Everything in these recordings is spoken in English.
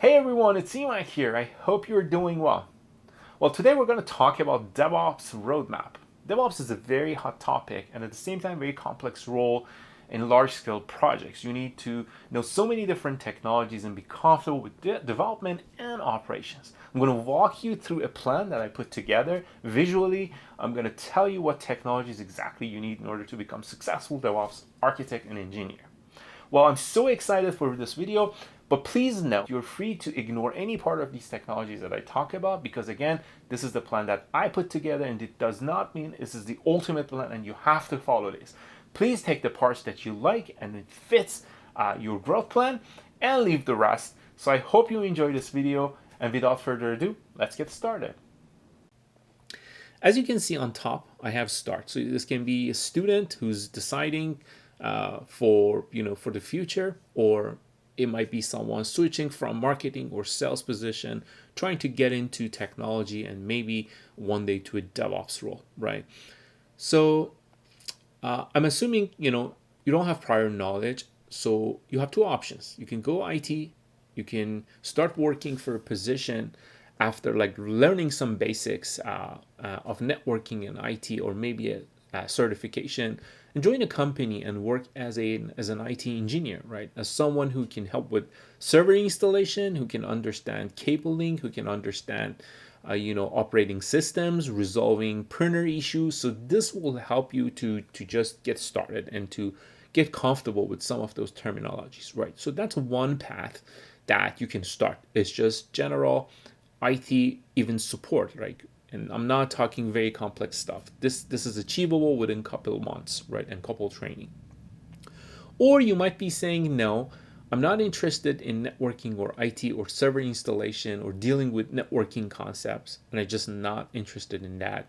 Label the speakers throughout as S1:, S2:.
S1: Hey everyone, it's Emac here. I hope you're doing well. Well, today we're going to talk about DevOps Roadmap. DevOps is a very hot topic and at the same time very complex role in large-scale projects. You need to know so many different technologies and be comfortable with development and operations. I'm going to walk you through a plan that I put together visually. I'm going to tell you what technologies exactly you need in order to become successful DevOps architect and engineer. Well, I'm so excited for this video, but please note you're free to ignore any part of these technologies that I talk about because again, this is the plan that I put together and it does not mean this is the ultimate plan and you have to follow this. Please take the parts that you like and it fits your growth plan and leave the rest. So I hope you enjoy this video and without further ado, let's get started. As you can see on top, I have start. So this can be a student who's deciding for the future, or it might be someone switching from marketing or sales position, trying to get into technology and maybe one day to a DevOps role, right? So I'm assuming you don't have prior knowledge, so you have two options. You can go IT, you can start working for a position after like learning some basics of networking and IT, or maybe a certification, and join a company and work as an IT engineer, right? As someone who can help with server installation, who can understand cabling, who can understand operating systems, resolving printer issues. So this will help you to just get started and to get comfortable with some of those terminologies, right? So that's one path that you can start. It's just general IT, even support, right? And I'm not talking very complex stuff. This is achievable within a couple of months, right? And couple training. Or you might be saying, no, I'm not interested in networking or IT or server installation or dealing with networking concepts, and I'm just not interested in that.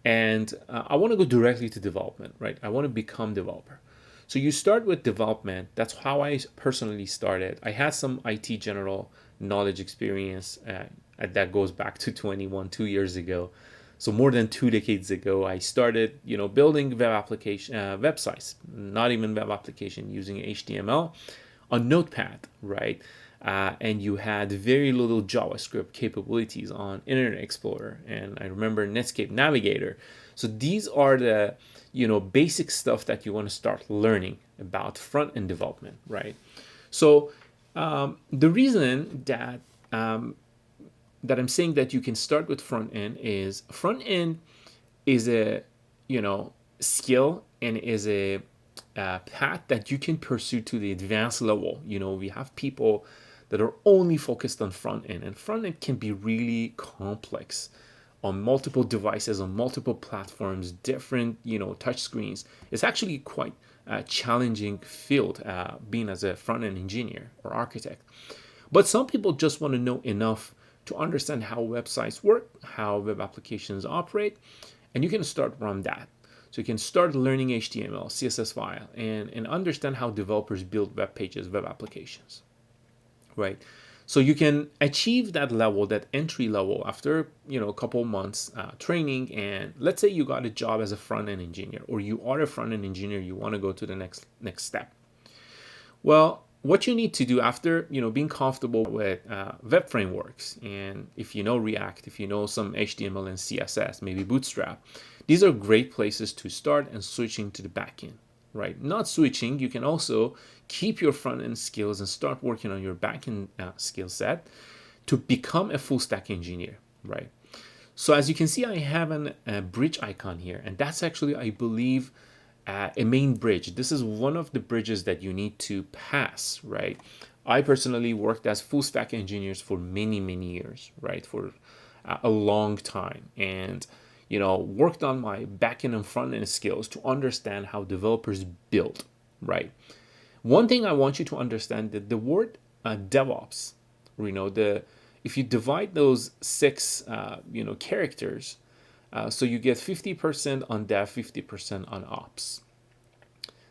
S1: And I want to go directly to development, right? I want to become developer. So you start with development. That's how I personally started. I had some IT general knowledge experience that goes back to 2 years ago. So more than 2 decades ago, I started, building web application, websites, not even web application, using HTML on Notepad, right? And you had very little JavaScript capabilities on Internet Explorer, and I remember Netscape Navigator. So these are the basic stuff that you want to start learning about front-end development, right? So the reason that I'm saying that you can start with front end is a skill and is a path that you can pursue to the advanced level. We have people that are only focused on front end, and front end can be really complex on multiple devices, on multiple platforms, different touch screens. It's actually quite a challenging field, being as a front end engineer or architect. But some people just want to know enough to understand how websites work, how web applications operate, and you can start from that. So you can start learning HTML, CSS file, and understand how developers build web pages, web applications, right? So you can achieve that level, that entry level, after a couple months training. And let's say you got a job as a front-end engineer, or you are a front-end engineer, you want to go to the next step. Well, what you need to do after being comfortable with web frameworks, and if you know React, if you know some HTML and CSS, maybe Bootstrap, these are great places to start and switching to the backend, right? Not switching, you can also keep your front end skills and start working on your backend skill set to become a full stack engineer, right? So as you can see, I have a bridge icon here, and that's actually, I believe, a main bridge. This is one of the bridges that you need to pass, right? I personally worked as full stack engineers for many years, right? For a long time, and worked on my backend and front end skills to understand how developers build, right? One thing I want you to understand, that the word DevOps, if you divide those six characters, so you get 50% on dev, 50% on ops.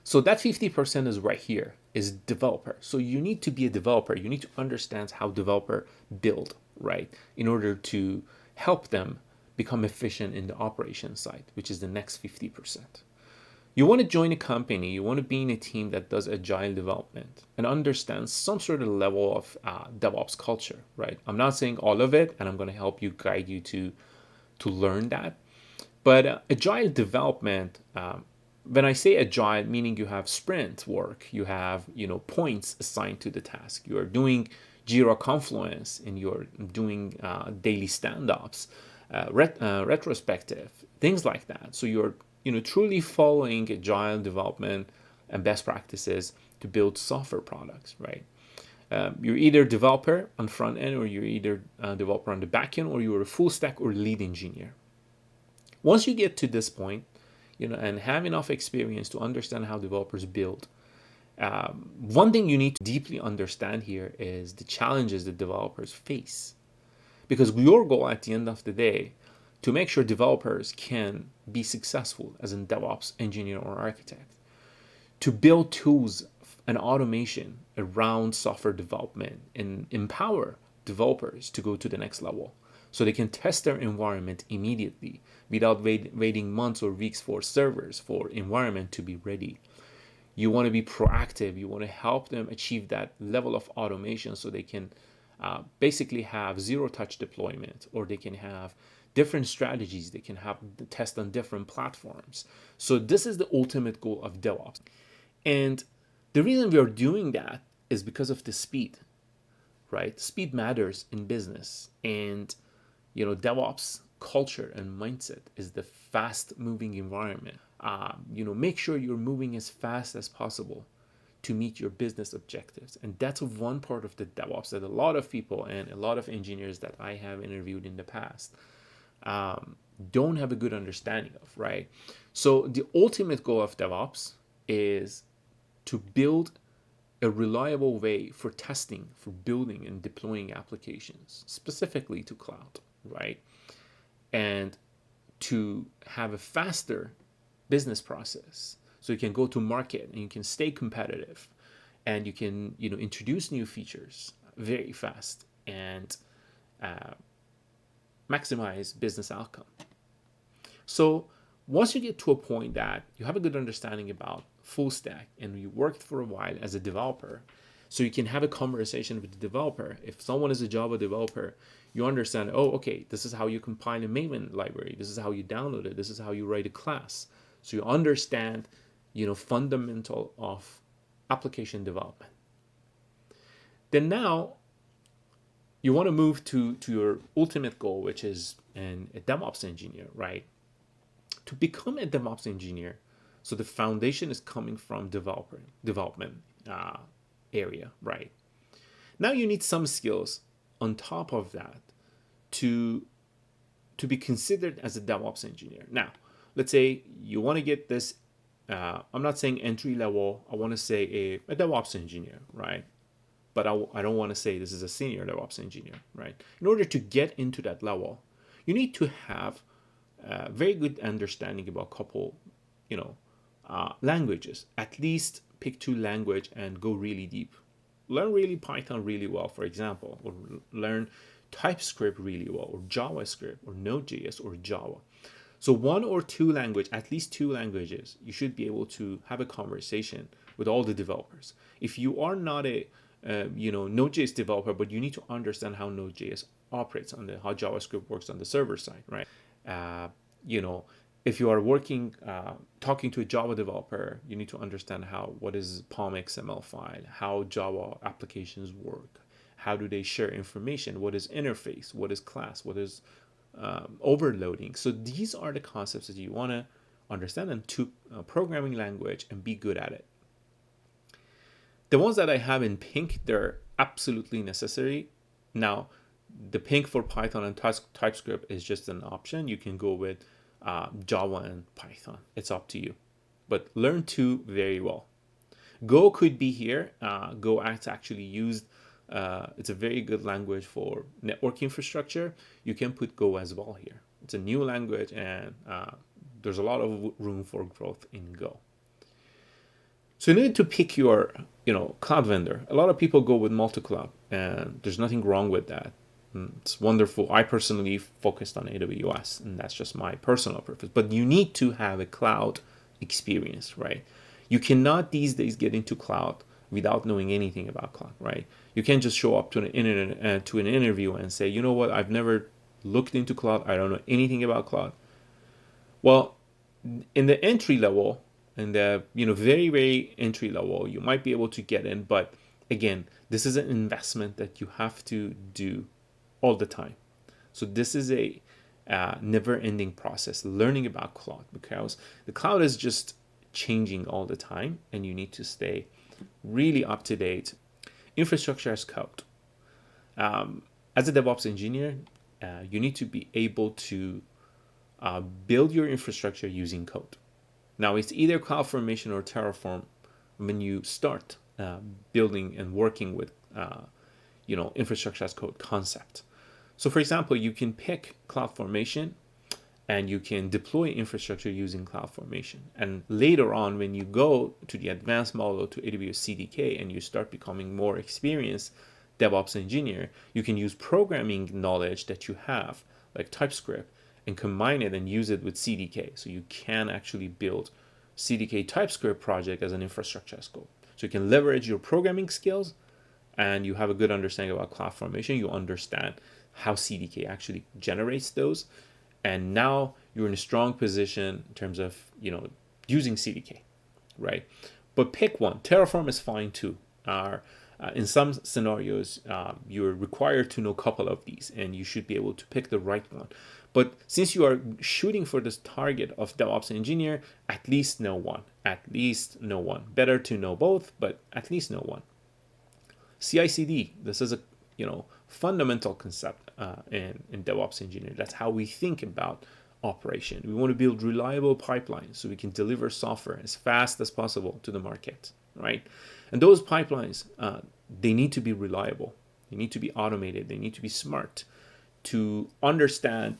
S1: So that 50% is right here, is developer. So you need to be a developer. You need to understand how developer build, right? In order to help them become efficient in the operation side, which is the next 50%. You want to join a company, you want to be in a team that does agile development and understands some sort of level of DevOps culture, right? I'm not saying all of it, and I'm going to help you guide you to learn that. But agile development, when I say agile, meaning you have sprint work, you have points assigned to the task. You are doing Jira Confluence, and you're doing daily stand-ups, retrospective, things like that. So you're truly following agile development and best practices to build software products, right? You're either a developer on front end, or you're either a developer on the back end, or you're a full stack or lead engineer. Once you get to this point, and have enough experience to understand how developers build, one thing you need to deeply understand here is the challenges that developers face. Because your goal at the end of the day, to make sure developers can be successful as a DevOps engineer or architect, to build tools and automation around software development and empower developers to go to the next level so they can test their environment immediately without waiting months or weeks for servers, for environment to be ready. You want to be proactive. You want to help them achieve that level of automation so they can basically have zero-touch deployment, or they can have different strategies. They can have the test on different platforms. So this is the ultimate goal of DevOps. And the reason we are doing that is because of the speed, right? Speed matters in business. And, DevOps culture and mindset is the fast-moving environment. Make sure you're moving as fast as possible to meet your business objectives. And that's one part of the DevOps that a lot of people and a lot of engineers that I have interviewed in the past don't have a good understanding of, right? So the ultimate goal of DevOps is to build a reliable way for testing, for building and deploying applications, specifically to cloud, right? And to have a faster business process so you can go to market and you can stay competitive, and you can introduce new features very fast and maximize business outcome. So once you get to a point that you have a good understanding about full stack and you worked for a while as a developer, so you can have a conversation with the developer. If someone is a Java developer, you understand, okay, this is how you compile a Maven library. This is how you download it. This is how you write a class. So you understand, fundamental of application development. Then now you want to move to your ultimate goal, which is a DevOps engineer, right? To become a DevOps engineer, so the foundation is coming from development area, right? Now you need some skills on top of that to be considered as a DevOps engineer. Now, let's say you want to get this, I'm not saying entry level, I want to say a DevOps engineer, right? But I don't want to say this is a senior DevOps engineer, right? In order to get into that level, you need to have a very good understanding about a couple, languages. At least pick 2 languages and go really deep. Learn really Python really well, for example, or learn TypeScript really well, or JavaScript, or Node.js, or Java. So 1 or 2 language, at least 2 languages, you should be able to have a conversation with all the developers. If you are not a Node.js developer, but you need to understand how Node.js operates how JavaScript works on the server side, right? If you are talking to a Java developer, you need to understand what is POM XML file, how Java applications work, how do they share information, what is interface, what is class, what is overloading. So these are the concepts that you want to understand and to programming language and be good at it. The ones that I have in pink, they're absolutely necessary. Now, the pink for Python and TypeScript is just an option. You can go with Java and Python. It's up to you. But learn 2 very well. Go could be here. Go is actually used. It's a very good language for network infrastructure. You can put Go as well here. It's a new language, and there's a lot of room for growth in Go. So you need to pick your cloud vendor. A lot of people go with multi-cloud, and there's nothing wrong with that. It's wonderful. I personally focused on AWS, and that's just my personal preference. But you need to have a cloud
S2: experience, right? You cannot these days get into cloud without knowing anything about cloud, right? You can't just show up to an internet to an interview and say, you know what, I've never looked into cloud, I don't know anything about cloud. Well, in the entry level, in the very very entry level, you might be able to get in, but again, this is an investment that you have to do all the time. So this is a never-ending process learning about cloud, because the cloud is just changing all the time, and you need to stay really up to date. Infrastructure as code. As a DevOps engineer, you need to be able to build your infrastructure using code. Now, it's either CloudFormation or Terraform when you start building and working with infrastructure as code concept. So, for example, you can pick CloudFormation and you can deploy infrastructure using CloudFormation. And later on, when you go to the advanced model to AWS CDK and you start becoming more experienced DevOps engineer, you can use programming knowledge that you have, like TypeScript, and combine it and use it with CDK. So you can actually build CDK TypeScript project as an infrastructure as code. So you can leverage your programming skills, and you have a good understanding about CloudFormation. You understand how CDK actually generates those, and now you're in a strong position in terms of using CDK, right? But pick one. Terraform is fine too. In some scenarios, you're required to know a couple of these, and you should be able to pick the right one. But since you are shooting for this target of DevOps engineer, at least know one. At least know one. Better to know both, but at least know one. CI/CD. This is a fundamental concept in DevOps engineering. That's how we think about operation. We want to build reliable pipelines so we can deliver software as fast as possible to the market, right? And those pipelines, they need to be reliable. They need to be automated. They need to be smart to understand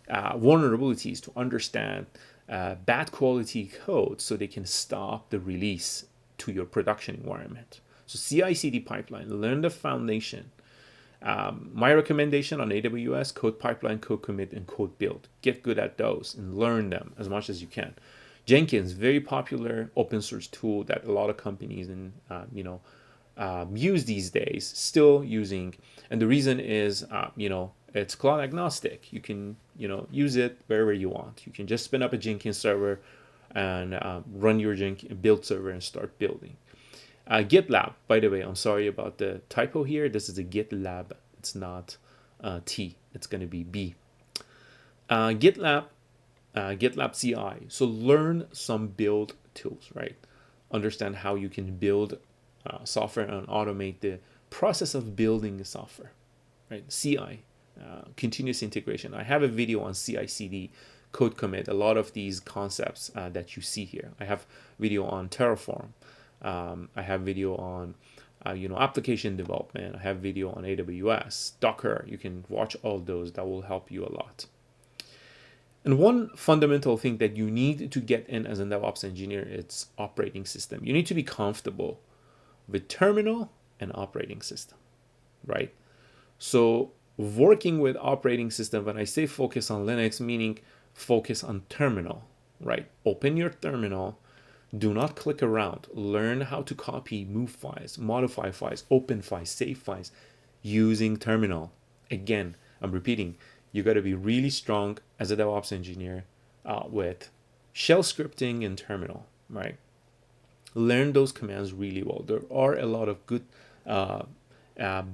S2: vulnerabilities, to understand bad quality code so they can stop the release to your production environment. So CI/CD pipeline, learn the foundation. My recommendation on AWS: code pipeline, code commit, and code build. Get good at those and learn them as much as you can. Jenkins, very popular open source tool that a lot of companies use these days, still using. And the reason is, it's cloud agnostic. You can, use it wherever you want. You can just spin up a Jenkins server and run your build server and start building. GitLab, by the way, I'm sorry about the typo here. This is a GitLab. It's not T. It's going to be B. GitLab CI. So learn some build tools, right? Understand how you can build software and automate the process of building the software, right? CI, continuous integration. I have a video on CI/CD, code commit, a lot of these concepts that you see here. I have video on Terraform. I have video on application development. I have video on AWS, Docker. You can watch all those. That will help you a lot. And one fundamental thing that you need to get in as a DevOps engineer is operating system. You need to be comfortable with terminal and operating system, right? So working with operating system, when I say focus on Linux, meaning focus on terminal, right? Open your terminal. Do not click around. Learn how to copy, move files, modify files, open files, save files using terminal. Again, I'm repeating, you got to be really strong as a DevOps engineer with shell scripting and terminal, right? Learn those commands really well. There are a lot of good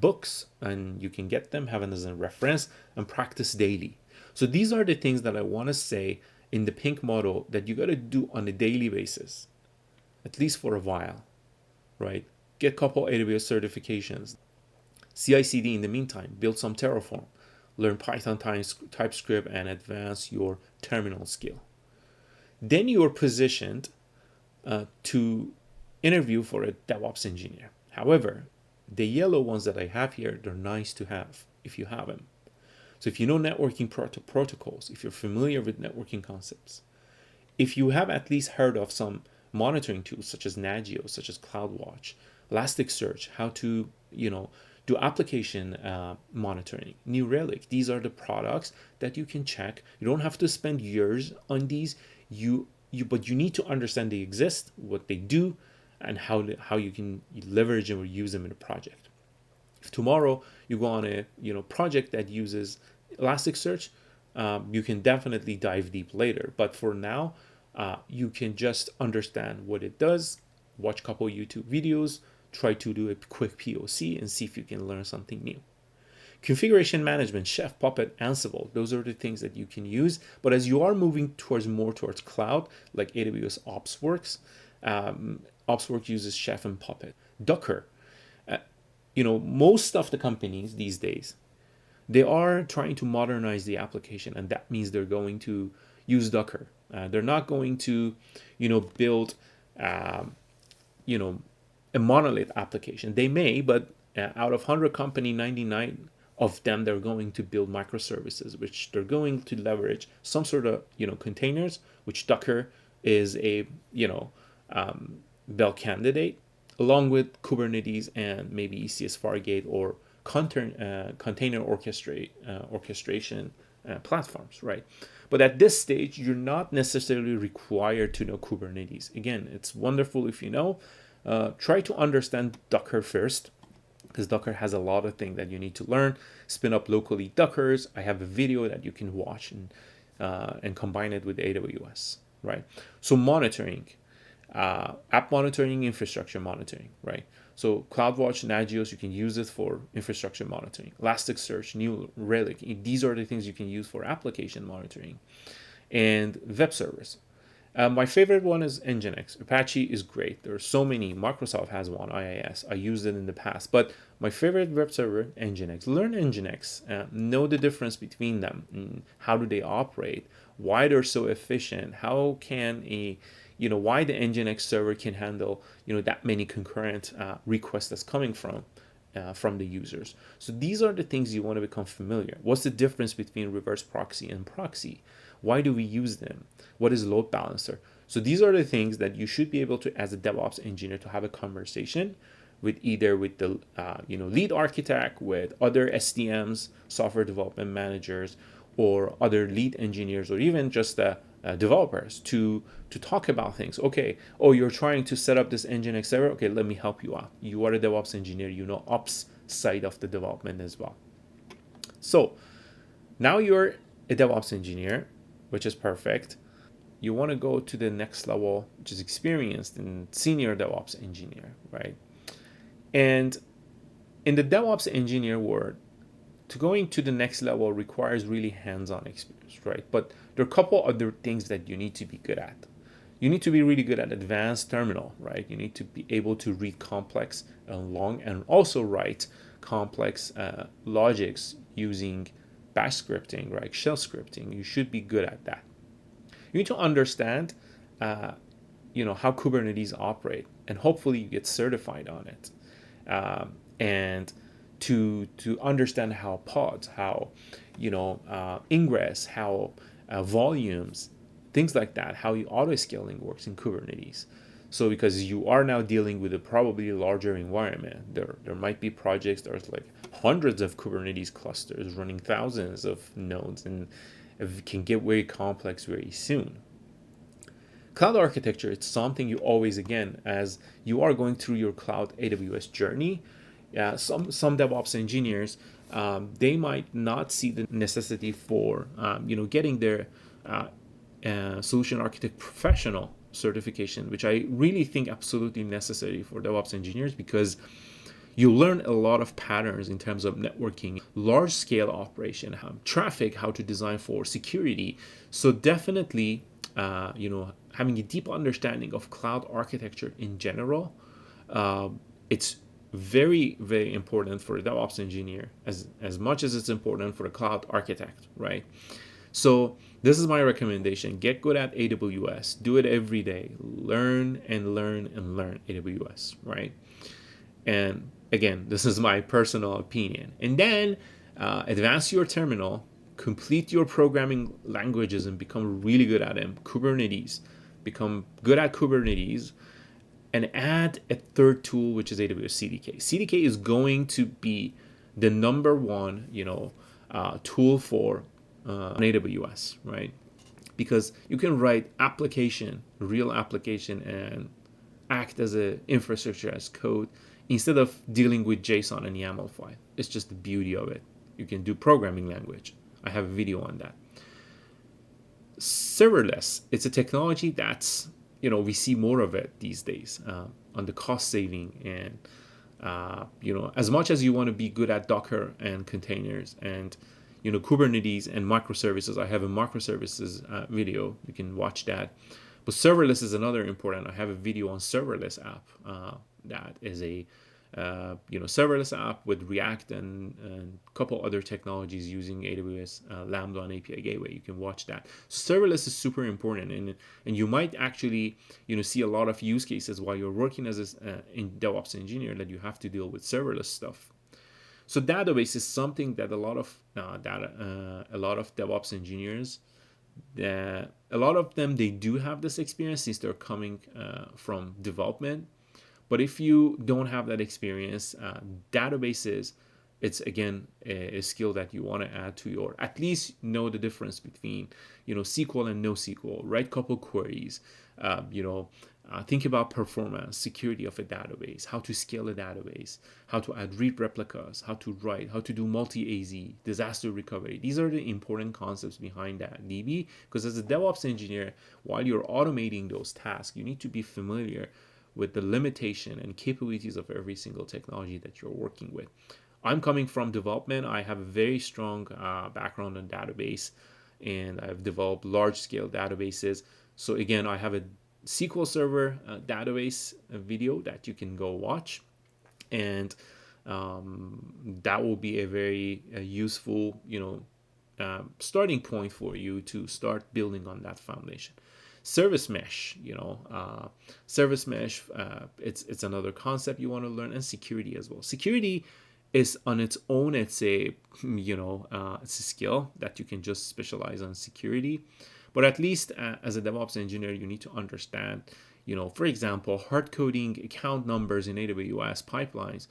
S2: books, and you can get them, have them as a reference, and practice daily. So these are the things that I want to say in the pink model that you got to do on a daily basis, at least for a while, right? Get a couple AWS certifications. CI/CD in the meantime, build some Terraform, learn Python, TypeScript, and advance your terminal skill. Then you are positioned to interview for a DevOps engineer. However, the yellow ones that I have here, they're nice to have if you have them. So if you know networking protocols, if you're familiar with networking concepts, if you have at least heard of some monitoring tools such as Nagio, such as CloudWatch, Elasticsearch, how to do application monitoring, New Relic, these are the products that you can check. You don't have to spend years on these. You but you need to understand they exist, what they do, and how you can leverage them or use them in a project. If tomorrow you go on a project that uses Elasticsearch, you can definitely dive deep later. But for now, you can just understand what it does, watch a couple YouTube videos, try to do a quick POC, and see if you can learn something new. Configuration management, Chef, Puppet, Ansible, those are the things that you can use. But as you are moving more towards cloud, like AWS OpsWorks, OpsWorks uses Chef and Puppet. Docker, most of the companies these days, they are trying to modernize the application, and that means they're going to use Docker. They're not going to, build, a monolith application. They may, but out of 100 companies, 99 of them, they're going to build microservices, which they're going to leverage some sort of, containers, which Docker is a, bell candidate, along with Kubernetes and maybe ECS Fargate or container orchestration platforms, right? But at this stage, you're not necessarily required to know Kubernetes. Again, it's wonderful if you know. Try to understand Docker first, because Docker has a lot of things that you need to learn. Spin up locally Dockers. I have a video that you can watch and combine it with AWS, right? So monitoring, app monitoring, infrastructure monitoring, right? So CloudWatch, Nagios, you can use it for infrastructure monitoring. Elasticsearch, New Relic, these are the things you can use for application monitoring. And web servers. My favorite one is Nginx. Apache is great. There are so many. Microsoft has one, IIS. I used it in the past. But my favorite web server, Nginx. Learn Nginx. Know the difference between them. How do they operate? Why they're so efficient? How can why the Nginx server can handle that many concurrent requests that's coming from the users. So these are the things you want to become familiar. What's the difference between reverse proxy and proxy? Why do we use them? What is load balancer? So these are the things that you should be able to, as a DevOps engineer, to have a conversation with either with the lead architect, with other SDMs, software development managers, or other lead engineers, or even just developers to talk about things. Okay, you're trying to set up this Nginx server. Okay, let me help you out. You are a DevOps engineer. You know ops side of the development as well. So now you're a DevOps engineer, which is perfect. You want to go to the next level, which is experienced and senior DevOps engineer, right? And in the DevOps engineer world, to going to the next level requires really hands-on experience, right? But there are a couple other things that you need to be good at. You need to be really good at advanced terminal, right? You need to be able to read complex and long, and also write complex logics using bash scripting, right? Shell scripting. You should be good at that. You need to understand, how Kubernetes operate, and hopefully you get certified on it. And to understand how pods, how ingress, how volumes, things like that, how auto scaling works in Kubernetes. So because you are now dealing with a probably larger environment, there might be projects there's like hundreds of Kubernetes clusters running thousands of nodes, and it can get very complex very soon. Cloud architecture, it's something you always, again, as you are going through your cloud AWS journey, some DevOps engineers, they might not see the necessity for getting their solution architect professional certification, which I really think absolutely necessary for DevOps engineers, because you learn a lot of patterns in terms of networking, large scale operation, traffic, how to design for security. So definitely, having a deep understanding of cloud architecture in general, it's very, very important for a DevOps engineer as much as it's important for a cloud architect, right? So this is my recommendation. Get good at AWS. Do it every day. Learn and learn and learn AWS, right? And again, this is my personal opinion. And then advance your terminal, complete your programming languages, and become really good at them. Kubernetes. Become good at Kubernetes, and add a third tool, which is AWS Cdk. Cdk is going to be the number one, tool for AWS, right? because you can write real application, and act as a infrastructure as code instead of dealing with JSON and YAML file. It's just the beauty of it. You can do programming language. I have a video on that. Serverless, it's a technology that's, we see more of it these days, on the cost saving, and as much as you want to be good at Docker and containers and Kubernetes and microservices. I have a microservices video. You can watch that. But serverless is another important. I have a video on serverless app. That is a serverless app with React and a couple other technologies using AWS Lambda and API Gateway. You can watch that. Serverless is super important, and you might actually see a lot of use cases while you're working as a DevOps engineer that you have to deal with serverless stuff. So database is something that a lot of DevOps engineers, a lot of them, they do have this experience since they're coming from development. But if you don't have that experience, databases, it's again a skill that you want to add to your, at least know the difference between SQL and NoSQL, write couple queries, think about performance, security of a database, how to scale a database, how to add read replicas, how to write, how to do multi-AZ, disaster recovery. These are the important concepts behind that DB, because as a DevOps engineer, while you're automating those tasks, you need to be familiar with the limitation and capabilities of every single technology that you're working with. I'm coming from development. I have a very strong background in database, and I've developed large-scale databases. So again, I have a SQL Server database video that you can go watch, and that will be a very useful, starting point for you to start building on that foundation. Service mesh, it's another concept you want to learn, and security as well. Security is on its own, it's a skill that you can just specialize on security. But at least as a DevOps engineer, you need to understand, for example, hard coding account numbers in AWS pipelines.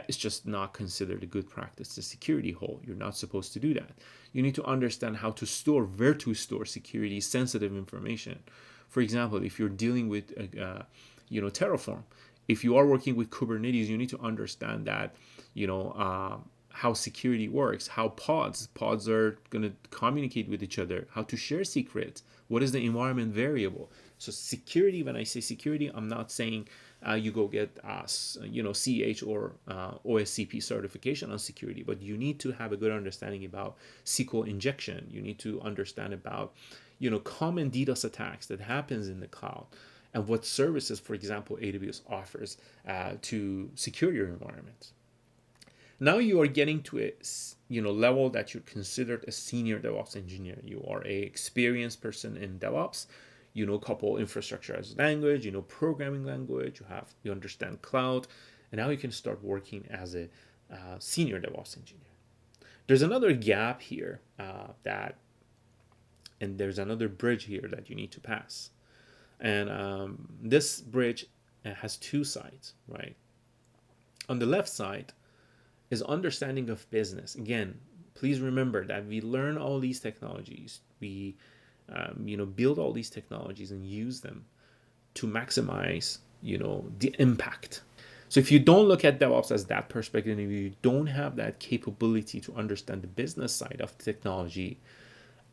S2: It's just not considered a good practice. It's a security hole. You're not supposed to do that. You need to understand how to store, where to store security sensitive information. For example, if you're dealing with Terraform, if you are working with Kubernetes, you need to understand that how security works, how pods are going to communicate with each other, how to share secrets, what is the environment variable. So security, when I say security, I'm not saying you go get CH or OSCP certification on security, but you need to have a good understanding about SQL injection. You need to understand about common DDoS attacks that happens in the cloud, and what services, for example, AWS offers to secure your environment. Now you are getting to a level that you're considered a senior DevOps engineer. You are a experienced person in DevOps. Couple infrastructure as language, programming language. You understand cloud, and now you can start working as a senior DevOps engineer. There's another gap here and there's another bridge here that you need to pass, and this bridge has two sides, right? On the left side is understanding of business. Again, please remember that we learn all these technologies. We build all these technologies and use them to maximize, the impact. So if you don't look at DevOps as that perspective, and if you don't have that capability to understand the business side of technology,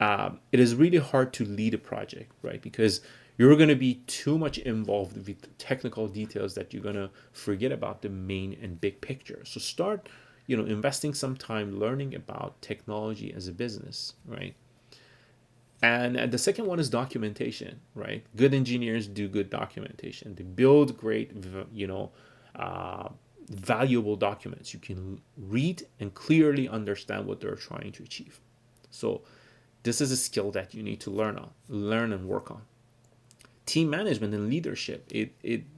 S2: it is really hard to lead a project, right? Because you're going to be too much involved with technical details that you're going to forget about the main and big picture. So start, investing some time learning about technology as a business, right? And the second one is documentation, right? Good engineers do good documentation. They build great, valuable documents. You can read and clearly understand what they're trying to achieve. So this is a skill that you need to learn and work on. Team management and leadership.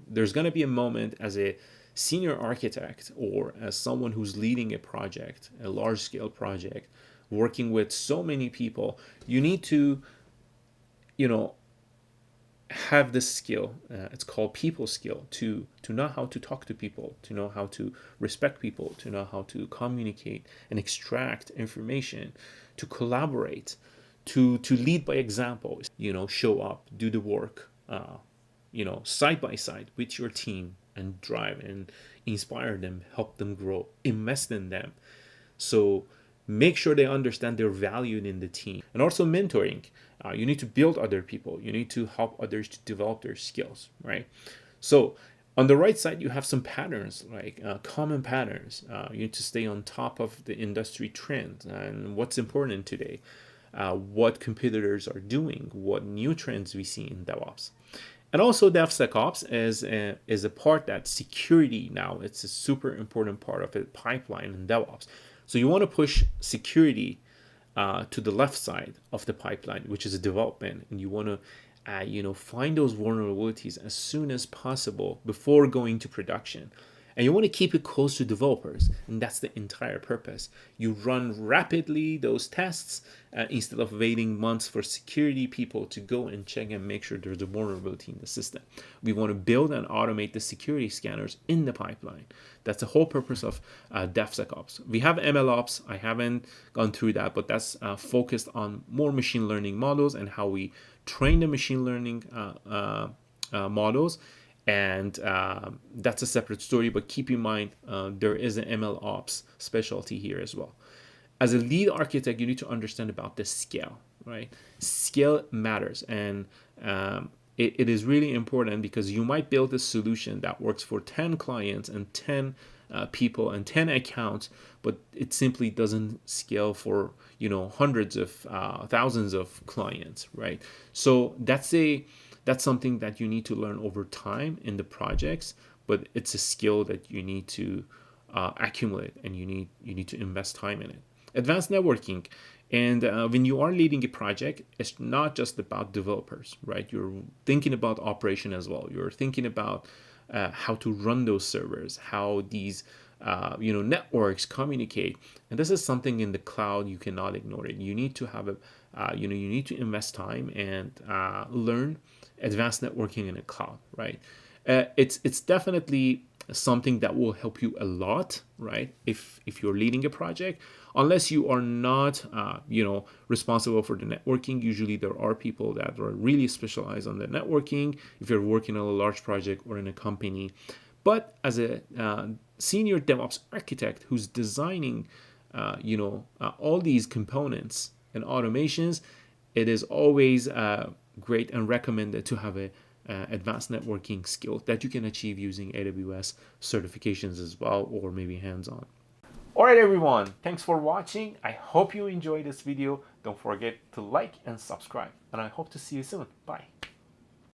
S2: There's going to be a moment as a senior architect or as someone who's leading a project, a large-scale project, working with so many people, you need to, have this skill. It's called people skill, to know how to talk to people, to know how to respect people, to know how to communicate and extract information, to collaborate, to lead by example, show up, do the work, side by side with your team, and drive and inspire them, help them grow, invest in them. So make sure they understand they're valued in the team. And also mentoring. You need to build other people. You need to help others to develop their skills, right? So on the right side, you have some patterns, like common patterns. You need to stay on top of the industry trends and what's important today, what competitors are doing, what new trends we see in DevOps. And also DevSecOps is a part that security now, it's a super important part of a pipeline in DevOps. So you want to push security to the left side of the pipeline, which is a development, and you want to find those vulnerabilities as soon as possible before going to production. And you want to keep it close to developers, and that's the entire purpose. You run rapidly those tests instead of waiting months for security people to go and check and make sure there's a vulnerability in the system. We want to build and automate the security scanners in the pipeline. That's the whole purpose of DevSecOps. We have MLOps. I haven't gone through that, but that's focused on more machine learning models and how we train the machine learning models. And that's a separate story, but keep in mind there is an ML ops specialty here as well. As a lead architect, you need to understand about the scale, right? Scale matters, and it is really important because you might build a solution that works for 10 clients and 10 people and 10 accounts, but it simply doesn't scale for hundreds of thousands of clients, right? So that's something that you need to learn over time in the projects, but it's a skill that you need to accumulate, and you need to invest time in it. Advanced networking, and when you are leading a project, it's not just about developers, right? You're thinking about operation as well. You're thinking about how to run those servers, how these networks communicate, and this is something in the cloud you cannot ignore it. You need to have you need to invest time and learn advanced networking in a cloud, right? It's definitely something that will help you a lot, right? If you're leading a project, unless you are not responsible for the networking. Usually there are people that are really specialized on the networking if you're working on a large project or in a company. But as a senior DevOps architect who's designing all these components and automations, it is always great and recommended to have a advanced networking skill that you can achieve using AWS certifications as well, or maybe hands-on.
S1: All right, everyone. Thanks for watching. I hope you enjoyed this video. Don't forget to like and subscribe. And I hope to see you soon. Bye.